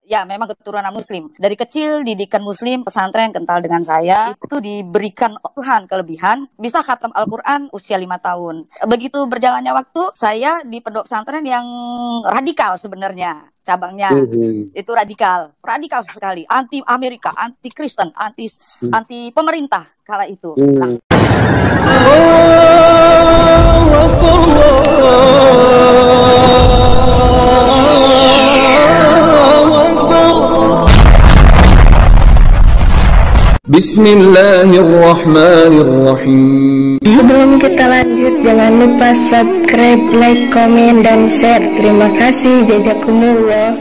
Ya, memang keturunan muslim. Dari kecil didikan muslim, pesantren kental dengan saya. Itu diberikan Tuhan kelebihan, bisa khatam Al-Quran usia 5 tahun. Begitu berjalannya waktu, saya di pondok pesantren yang radikal sebenarnya. Cabangnya itu radikal sekali, anti Amerika, anti Kristen, anti pemerintah kala itu. Nah, Bismillahirrahmanirrahim. Sebelum kita lanjut, jangan lupa subscribe, like, komen, dan share. Terima kasih. Jazakumullah.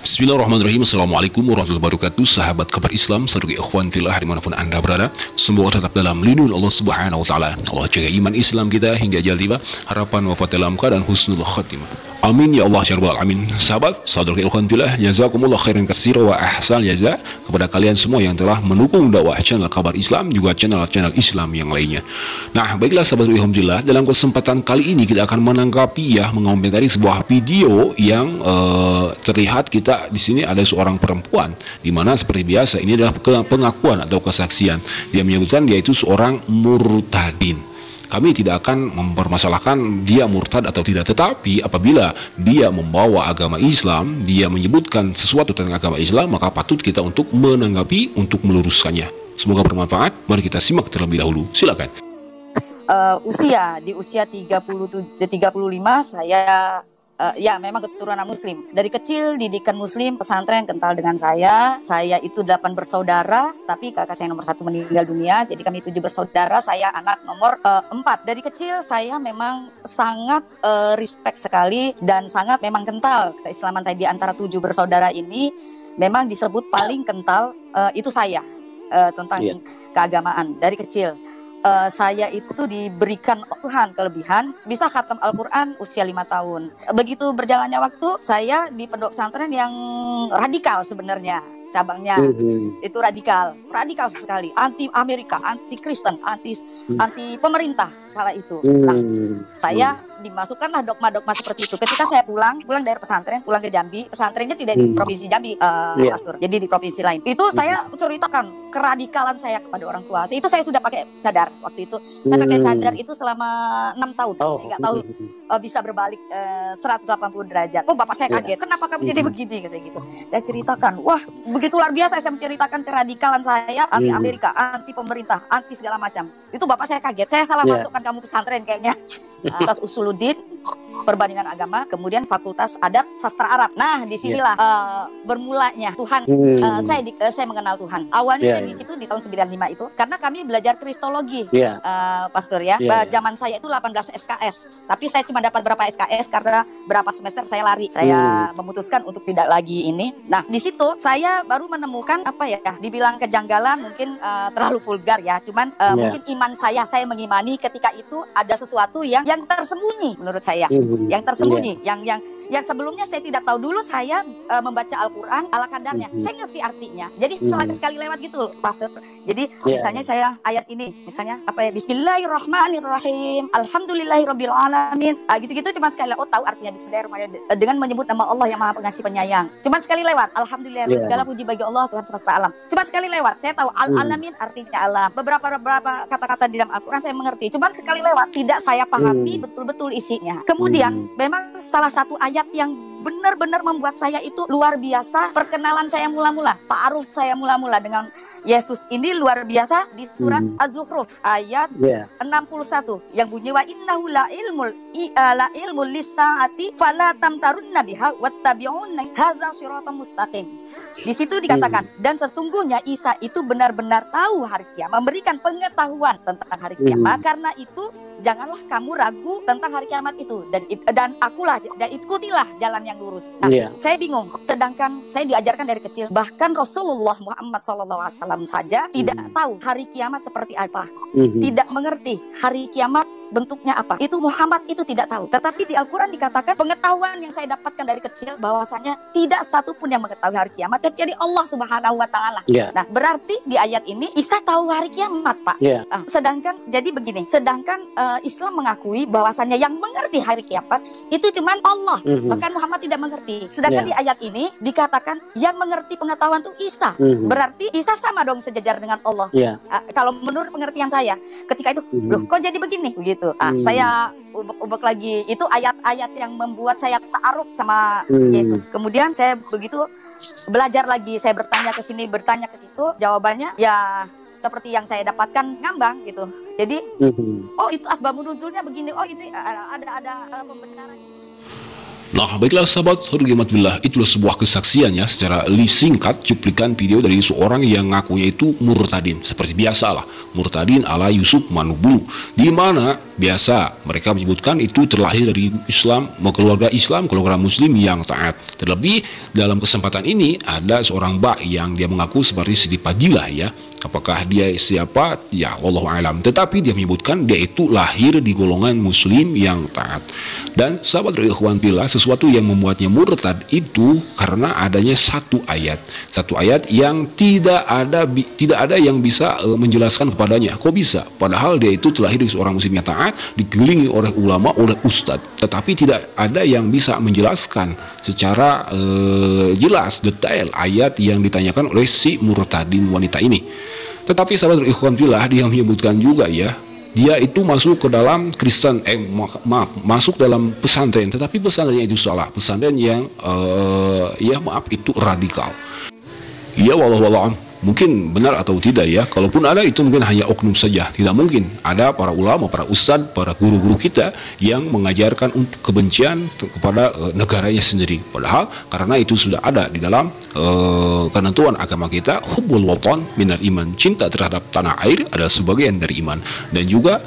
Bismillahirrahmanirrahim. Assalamualaikum warahmatullahi wabarakatuh. Sahabat kabar Islam, saudara ikhwan fillah dimanapun anda berada, semoga tetap dalam lindungan Allah Subhanahu wa Ta'ala. Allah jaga iman Islam kita hingga ajal tiba, harapan wafat dalam keadaan husnul khatimah. Amin ya Allah ya Rabbal alamin. Sahabat, saudara ikhwan fillah, jazakumullah khairan katsira wa ahsan jaza kepada kalian semua yang telah mendukung dakwah channel kabar Islam, juga channel-channel Islam yang lainnya. Nah, baiklah sahabat ikhwan fillah, dalam kesempatan kali ini kita akan menanggapi mengomentari sebuah video yang terlihat kita di sini ada seorang perempuan, di mana seperti biasa ini adalah pengakuan atau kesaksian. Dia menyebutkan dia itu seorang murtadin. Kami tidak akan mempermasalahkan dia murtad atau tidak, tetapi apabila dia membawa agama Islam, dia menyebutkan sesuatu tentang agama Islam, maka patut kita untuk menanggapi, untuk meluruskannya. Semoga bermanfaat. Mari kita simak terlebih dahulu. Silakan. Di usia 35 saya ya memang keturunan muslim. Dari kecil didikan muslim, pesantren kental dengan saya. Saya itu 8 bersaudara, tapi kakak saya nomor 1 meninggal dunia. Jadi kami 7 bersaudara, saya anak nomor 4. Dari kecil saya memang sangat respect sekali dan sangat memang kental keislaman saya. Di antara 7 bersaudara ini memang disebut paling kental itu saya tentang keagamaan dari kecil. Saya itu diberikan Tuhan kelebihan, bisa khatam Al-Quran usia 5 tahun. Begitu berjalannya waktu, saya di pondok pesantren yang radikal sebenarnya. Cabangnya itu radikal sekali, anti Amerika, anti Kristen, anti pemerintah kala itu. Nah, saya dimasukkanlah dogma-dogma seperti itu. Ketika saya pulang dari pesantren, pulang ke Jambi, pesantrennya tidak di provinsi Jambi, Pastor, jadi di provinsi lain. Itu saya ceritakan keradikalan saya kepada orang tua. Itu saya sudah pakai cadar waktu itu. Saya pakai cadar itu selama 6 tahun. Saya nggak tahu bisa berbalik 180 derajat. Oh, bapak saya kaget. Kenapa kamu jadi begini? Kata gitu. Saya ceritakan, wah begitu luar biasa. Saya menceritakan keradikalan saya, anti Amerika, anti pemerintah, anti segala macam. Itu bapak saya kaget. Saya salah masukkan kamu pesantren kayaknya. Atas Usuluddin, perbandingan agama, kemudian Fakultas Adab Sastra Arab. Nah, disinilah bermulanya Tuhan. Saya mengenal Tuhan. Awalnya di situ di tahun 95 itu, karena kami belajar kristologi, Pastor ya. Zaman saya itu 18 SKS, tapi saya cuma dapat berapa SKS karena berapa semester saya lari. Saya memutuskan untuk tidak lagi ini. Nah, di situ saya baru menemukan dibilang kejanggalan, mungkin terlalu vulgar ya. Cuman mungkin iman saya mengimani ketika itu ada sesuatu yang tersembunyi menurut saya. Yang tersembunyi, yang sebelumnya saya tidak tahu. Dulu saya membaca Al-Quran ala kadarnya, saya ngerti artinya, jadi sekali lewat gitu Pastor. Jadi misalnya saya ayat ini, misalnya Bismillahirrahmanirrahim, Alhamdulillahirabbil alamin, gitu-gitu cuman sekali lewat. Tahu artinya Bismillahirrahmanirrahim dengan menyebut nama Allah yang Maha Pengasih Penyayang, cuman sekali lewat. Alhamdulillah, segala puji bagi Allah Tuhan semesta alam, cuman sekali lewat. Saya tahu al-alamin artinya alam. Beberapa kata-kata di dalam Al-Quran saya mengerti, cuman sekali lewat, tidak saya pahami betul-betul isinya. Kemudian memang salah satu ayat yang benar-benar membuat saya itu luar biasa, perkenalan saya mula-mula, ta'aruf saya mula-mula dengan Yesus ini luar biasa di surat Az-Zukhruf ayat 61 yang bunyi wa innahu la ilmul lis-saati fala tamtarunna biha wattabi'unna hadza shiratal mustaqim. Di situ dikatakan, dan sesungguhnya Isa itu benar-benar tahu hari kiamat, memberikan pengetahuan tentang hari kiamat. Karena itu janganlah kamu ragu tentang hari kiamat itu, dan ikutilah jalan yang lurus. Nah, saya bingung, sedangkan saya diajarkan dari kecil, bahkan Rasulullah Muhammad SAW SAW saja tidak tahu hari kiamat seperti apa, tidak mengerti hari kiamat bentuknya apa. Itu Muhammad itu tidak tahu. Tetapi di Al-Quran dikatakan pengetahuan yang saya dapatkan dari kecil bahwasanya tidak satu pun yang mengetahui hari kiamat kecuali Allah Subhanahu wa Ta'ala. Nah, berarti di ayat ini Isa tahu hari kiamat, Pak. Sedangkan jadi begini, sedangkan Islam mengakui bahwasanya yang mengerti hari kiamat itu cuman Allah, bahkan Muhammad tidak mengerti. Sedangkan di ayat ini dikatakan yang mengerti pengetahuan itu Isa. Berarti Isa sama dong sejajar dengan Allah. Kalau menurut pengertian saya, ketika itu, loh kok jadi begini? Begitu. Saya ubek-ubek lagi. Itu ayat-ayat yang membuat saya ta'aruf sama Yesus. Kemudian saya begitu belajar lagi, saya bertanya ke sini, bertanya ke situ. Jawabannya ya seperti yang saya dapatkan ngambang gitu. Jadi, oh itu asbabun nuzulnya begini. Oh itu ada pembenaran. Nah, baiklah sahabat hormatullah, itulah sebuah kesaksian ya, secara singkat cuplikan video dari seorang yang ngakunya itu murtadin. Seperti biasa lah, murtadin ala Yusuf Manubulu, di mana biasa mereka menyebutkan itu terlahir dari Islam, keluarga Muslim yang taat. Terlebih dalam kesempatan ini ada seorang mbak yang dia mengaku seperti Siti Fadilah ya. Apakah dia siapa? Ya wallahu alam. Tetapi dia menyebutkan dia itu lahir di golongan Muslim yang taat. Dan sahabat ikhwan fillah, sesuatu yang membuatnya murtad itu karena adanya satu ayat yang tidak ada yang bisa menjelaskan kepadanya. Kok bisa? Padahal dia itu terlahir dari seorang Muslim yang taat, dikelilingi oleh ulama, oleh ustadz, tetapi tidak ada yang bisa menjelaskan secara jelas detail ayat yang ditanyakan oleh si murtadin wanita ini. Tetapi sahabat ikhwan fillah, dia menyebutkan juga ya, dia itu masuk ke dalam Kristen, masuk dalam pesantren, tetapi pesantrennya itu salah, pesantren yang itu radikal. Ya wallahu mungkin benar atau tidak ya, kalaupun ada itu mungkin hanya oknum saja. Tidak mungkin ada para ulama, para ustadz, para guru-guru kita yang mengajarkan untuk kebencian kepada negaranya sendiri. Padahal karena itu sudah ada di dalam ketentuan agama kita, hubbul watan minal iman, cinta terhadap tanah air adalah sebagian dari iman. Dan juga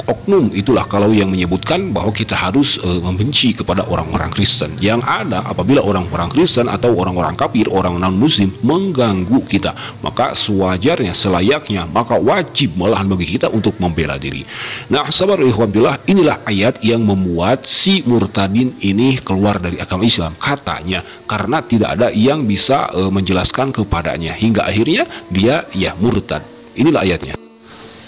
oknum itulah kalau yang menyebutkan bahwa kita harus membenci kepada orang-orang Kristen. Yang ada apabila orang-orang Kristen atau orang-orang kafir, orang non-muslim mengganggu kita, maka sewajarnya, selayaknya, maka wajib malahan bagi kita untuk membela diri. Nah sahabat ikhwan fillah, inilah ayat yang membuat si murtadin ini keluar dari agama Islam, katanya karena tidak ada yang bisa menjelaskan kepadanya, hingga akhirnya dia ya murtad. Inilah ayatnya.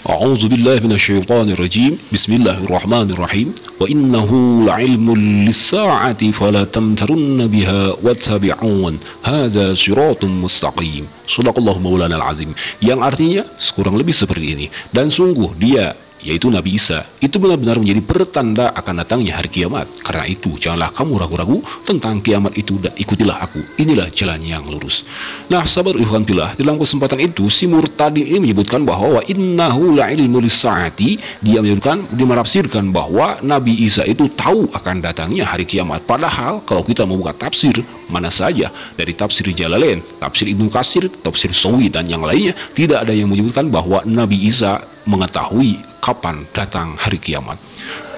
A'udzu billahi minasyaitonir rajim. Bismillahirrahmanirrahim. Wa innahu la'ilmun lis-sa'ati fala tamtarunna biha wattabi'un. Hadza siratun mustaqim. Shadaqallahu maulana al-azim. Yang artinya kurang lebih seperti ini. Dan sungguh dia, yaitu Nabi Isa, itu benar-benar menjadi pertanda akan datangnya hari kiamat. Karena itu janganlah kamu ragu-ragu tentang kiamat itu dan ikutilah aku. Inilah jalan yang lurus. Nah sahabat ikhwan fillah, dalam kesempatan itu si murtadi ini menyebutkan bahwa innahu la'ilmu lis-sa'ati, dia menafsirkan bahwa Nabi Isa itu tahu akan datangnya hari kiamat. Padahal kalau kita membuka tafsir mana saja, dari tafsir Jalalain, tafsir Ibnu Katsir, tafsir Sawi dan yang lainnya, tidak ada yang menyebutkan bahwa Nabi Isa mengetahui kapan datang hari kiamat.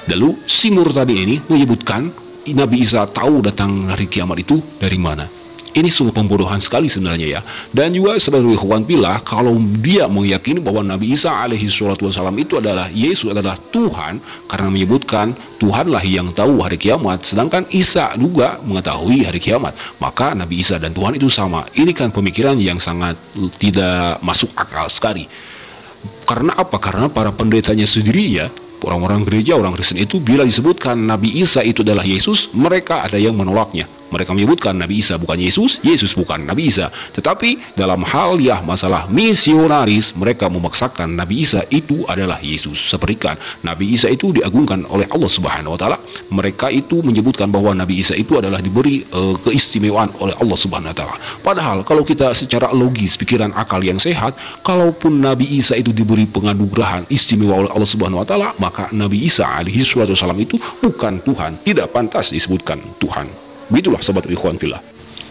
Lalu si murtadi ini menyebutkan Nabi Isa tahu datang hari kiamat itu dari mana. Ini sungguh pembodohan sekali sebenarnya ya. Dan juga sebagai ikhwan fillah, kalau dia meyakini bahwa Nabi Isa alaihi salatu wassalam itu adalah Yesus, adalah Tuhan, karena menyebutkan Tuhanlah yang tahu hari kiamat, sedangkan Isa juga mengetahui hari kiamat, maka Nabi Isa dan Tuhan itu sama. Ini kan pemikiran yang sangat tidak masuk akal sekali. Karena apa? Karena para pendetanya sendiri ya, orang-orang gereja, orang Kristen itu bila disebutkan Nabi Isa itu adalah Yesus, mereka ada yang menolaknya. Mereka menyebutkan Nabi Isa bukan Yesus, Yesus bukan Nabi Isa. Tetapi dalam hal ya masalah misionaris, mereka memaksakan Nabi Isa itu adalah Yesus. Seperti Nabi Isa itu diagungkan oleh Allah Subhanahu wa Ta'ala, mereka itu menyebutkan bahwa Nabi Isa itu adalah diberi keistimewaan oleh Allah Subhanahu wa Ta'ala. Padahal kalau kita secara logis, pikiran akal yang sehat, kalaupun Nabi Isa itu diberi penganugerahan istimewa oleh Allah Subhanahu wa Ta'ala, maka Nabi Isa alaihi wasallam itu bukan Tuhan, tidak pantas disebutkan Tuhan. Begitulah sahabat ikhwan fillah.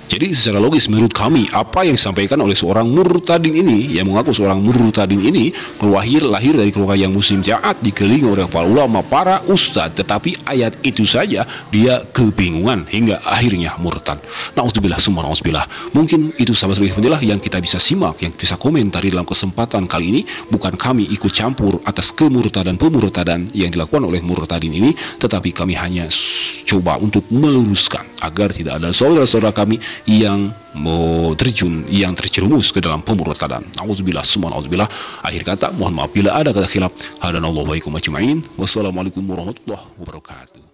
Jadi secara logis menurut kami apa yang disampaikan oleh seorang murtadin ini yang mengaku seorang murtadin ini lahir dari keluarga yang muslim taat, dikelilingi oleh para ulama, para ustadz, tetapi ayat itu saja dia kebingungan hingga akhirnya murtad. Nauzubillah summa nauzubillah. Mungkin itu sahabat Fadilah yang kita bisa simak, yang bisa komentari dalam kesempatan kali ini. Bukan kami ikut campur atas pemurtadan yang dilakukan oleh murtadin ini, tetapi kami hanya coba untuk meluruskan agar tidak ada saudara-saudara kami yang mau yang terjerumus ke dalam pemurtadan. Auzubillah summa auzubillah. Akhir kata, mohon maaf bila ada kata khilaf. Hadanallahu wa iyyakum ajma'in. Wassalamualaikum warahmatullahi wabarakatuh.